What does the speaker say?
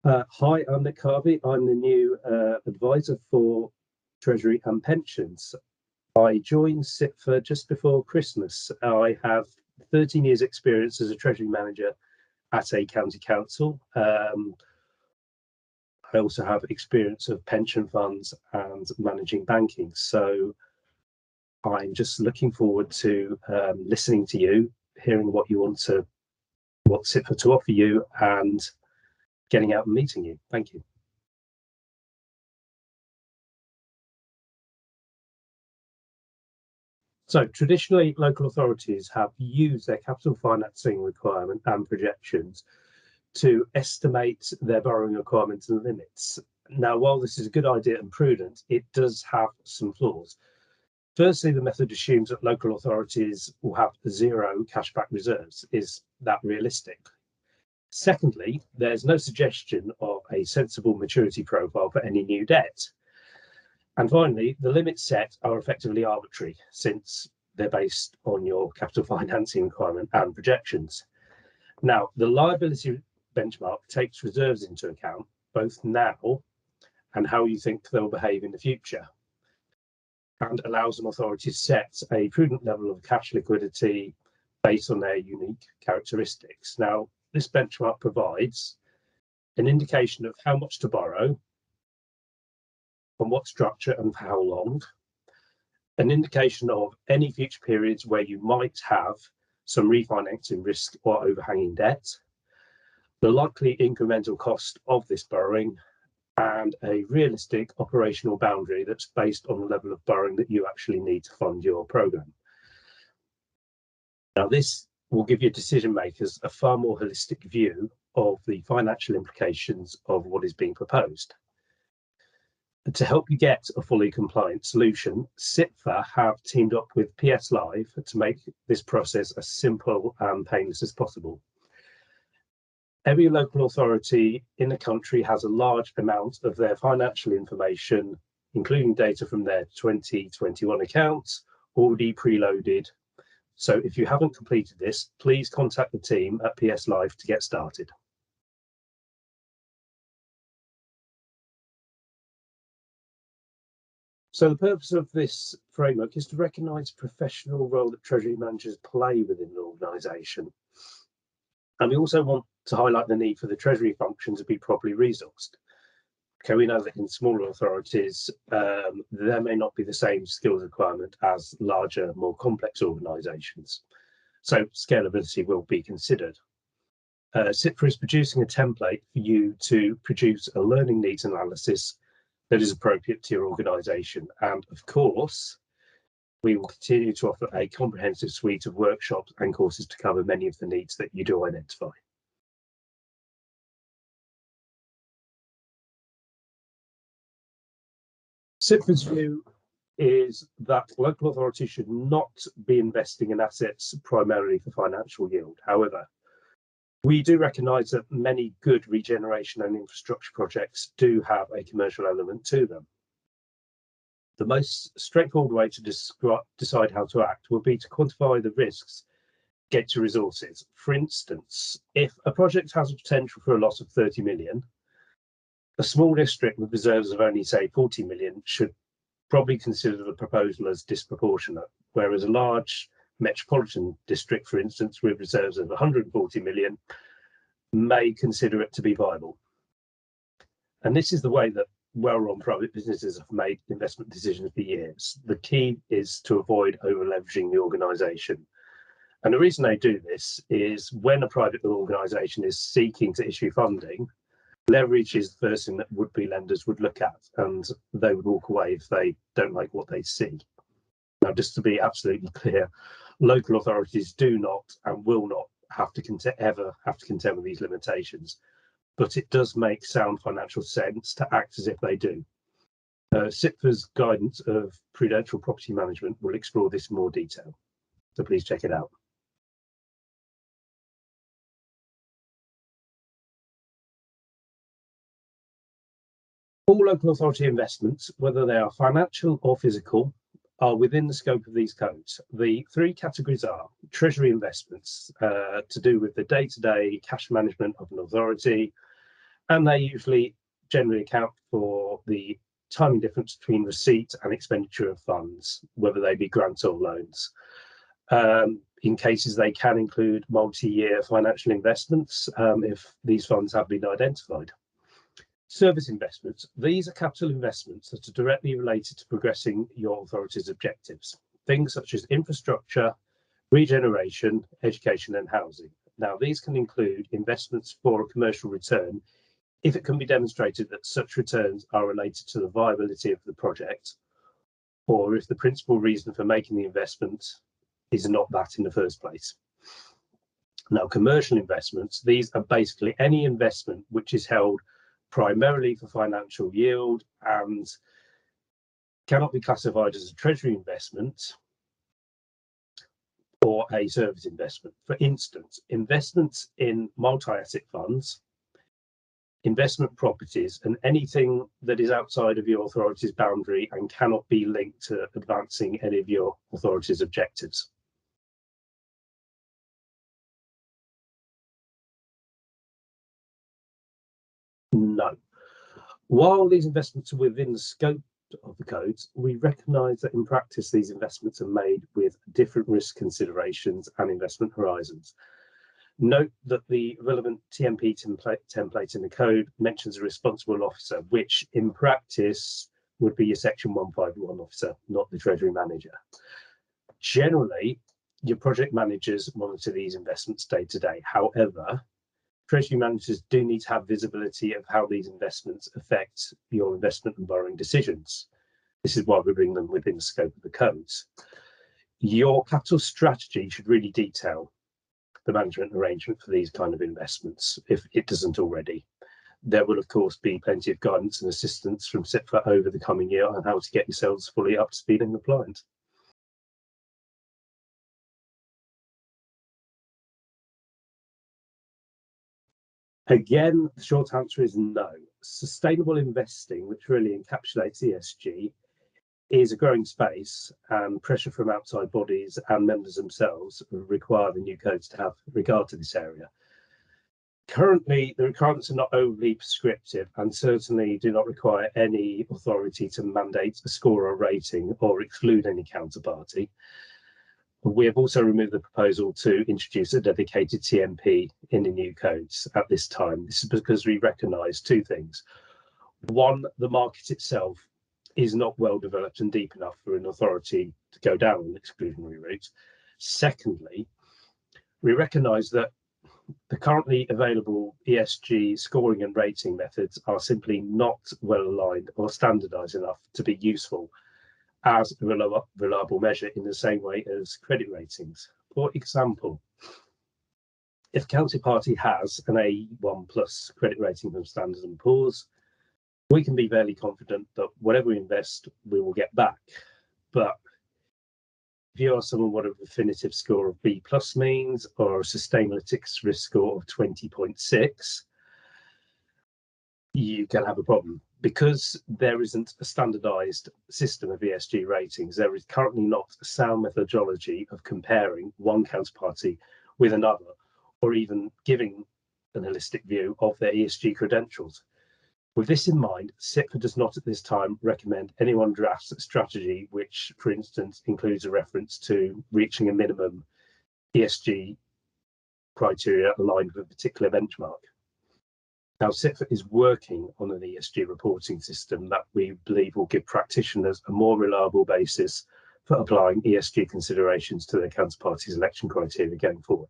Hi, I'm Nick Harvey. I'm the new advisor for Treasury and Pensions. I joined CIPFA just before Christmas. I have 13 years experience as a Treasury manager at a county council. I also have experience of pension funds and managing banking. So I'm just looking forward to listening to you, hearing what CIPFA to offer you, and getting out and meeting you. Thank you. So traditionally, local authorities have used their capital financing requirement and projections to estimate their borrowing requirements and limits. Now, while this is a good idea and prudent, it does have some flaws. Firstly, the method assumes that local authorities will have zero cashback reserves. Is that realistic? Secondly, there's no suggestion of a sensible maturity profile for any new debt. And finally, the limits set are effectively arbitrary, since they're based on your capital financing requirement and projections. Now, the liability benchmark takes reserves into account, both now and how you think they'll behave in the future, and allows an authority to set a prudent level of cash liquidity based on their unique characteristics. Now, this benchmark provides an indication of how much to borrow, on what structure and for how long, an indication of any future periods where you might have some refinancing risk or overhanging debt, the likely incremental cost of this borrowing, and a realistic operational boundary that's based on the level of borrowing that you actually need to fund your programme. Now, this will give your decision makers a far more holistic view of the financial implications of what is being proposed. To help you get a fully compliant solution, CIPFA have teamed up with PS Live to make this process as simple and painless as possible. Every local authority in the country has a large amount of their financial information, including data from their 2021 accounts, already preloaded. So if you haven't completed this, please contact the team at PS Live to get started. So the purpose of this framework is to recognise the professional role that Treasury managers play within an organisation. And we also want to highlight the need for the Treasury function to be properly resourced. Okay, we know that in smaller authorities, there may not be the same skills requirement as larger, more complex organisations. So scalability will be considered. CIPFA is producing a template for you to produce a learning needs analysis that is appropriate to your organisation. And of course, we will continue to offer a comprehensive suite of workshops and courses to cover many of the needs that you do identify. CIPFA's view is that local authorities should not be investing in assets primarily for financial yield. However, we do recognise that many good regeneration and infrastructure projects do have a commercial element to them. The most straightforward way to decide how to act would be to quantify the risks get to resources. For instance, if a project has a potential for a loss of 30 million, a small district with reserves of only, say, 40 million should probably consider the proposal as disproportionate, whereas a large metropolitan district, for instance, with reserves of 140 million, may consider it to be viable. And this is the way that well-run private businesses have made investment decisions for years. The key is to avoid over-leveraging the organisation. And the reason they do this is when a private organisation is seeking to issue funding, leverage is the first thing that would-be lenders would look at, and they would walk away if they don't like what they see. Now, just to be absolutely clear, local authorities do not and will not ever have to contend with these limitations, but it does make sound financial sense to act as if they do. CIPFA's guidance of prudential property management will explore this in more detail, so please check it out. All local authority investments, whether they are financial or physical, are within the scope of these codes. The three categories are Treasury investments, to do with the day-to-day cash management of an authority, and they usually generally account for the timing difference between receipt and expenditure of funds, whether they be grants or loans. In cases they can include multi-year financial investments if these funds have been identified. Service investments. These are capital investments that are directly related to progressing your authority's objectives. Things such as infrastructure, regeneration, education and housing. Now, these can include investments for a commercial return if it can be demonstrated that such returns are related to the viability of the project, or if the principal reason for making the investment is not that in the first place. Now, commercial investments, these are basically any investment which is held primarily for financial yield and cannot be classified as a Treasury investment or a service investment. For instance, investments in multi-asset funds, investment properties, and anything that is outside of your authority's boundary and cannot be linked to advancing any of your authority's objectives. No. While these investments are within the scope of the codes, we recognise that in practice these investments are made with different risk considerations and investment horizons. Note that the relevant TMP template in the code mentions a responsible officer, which in practice would be your Section 151 officer, not the Treasury manager. Generally, your project managers monitor these investments day to day. However, Treasury managers do need to have visibility of how these investments affect your investment and borrowing decisions. This is why we bring them within the scope of the codes. Your capital strategy should really detail the management arrangement for these kind of investments, if it doesn't already. There will, of course, be plenty of guidance and assistance from CIPFA over the coming year on how to get yourselves fully up to speed and compliant. Again, the short answer is no. Sustainable investing, which really encapsulates ESG, is a growing space, and pressure from outside bodies and members themselves require the new codes to have regard to this area. Currently, the requirements are not overly prescriptive and certainly do not require any authority to mandate a score or rating or exclude any counterparty. We have also removed the proposal to introduce a dedicated TMP in the new codes at this time. This is because we recognise two things. One, the market itself is not well developed and deep enough for an authority to go down an exclusionary route. Secondly, we recognise that the currently available ESG scoring and rating methods are simply not well aligned or standardised enough to be useful as a reliable measure in the same way as credit ratings. For example, if a counterparty has an A1 plus credit rating from Standard & Poor's, we can be fairly confident that whatever we invest, we will get back. But if you ask someone what a definitive score of B plus means, or a Sustainalytics risk score of 20.6, you can have a problem. Because there isn't a standardized system of ESG ratings, there is currently not a sound methodology of comparing one counterparty with another, or even giving an holistic view of their ESG credentials. With this in mind, CIPFA does not at this time recommend anyone drafts a strategy which, for instance, includes a reference to reaching a minimum ESG criteria aligned with a particular benchmark. Now, CIPFA is working on an ESG reporting system that we believe will give practitioners a more reliable basis for applying ESG considerations to their counterparty selection criteria going forward.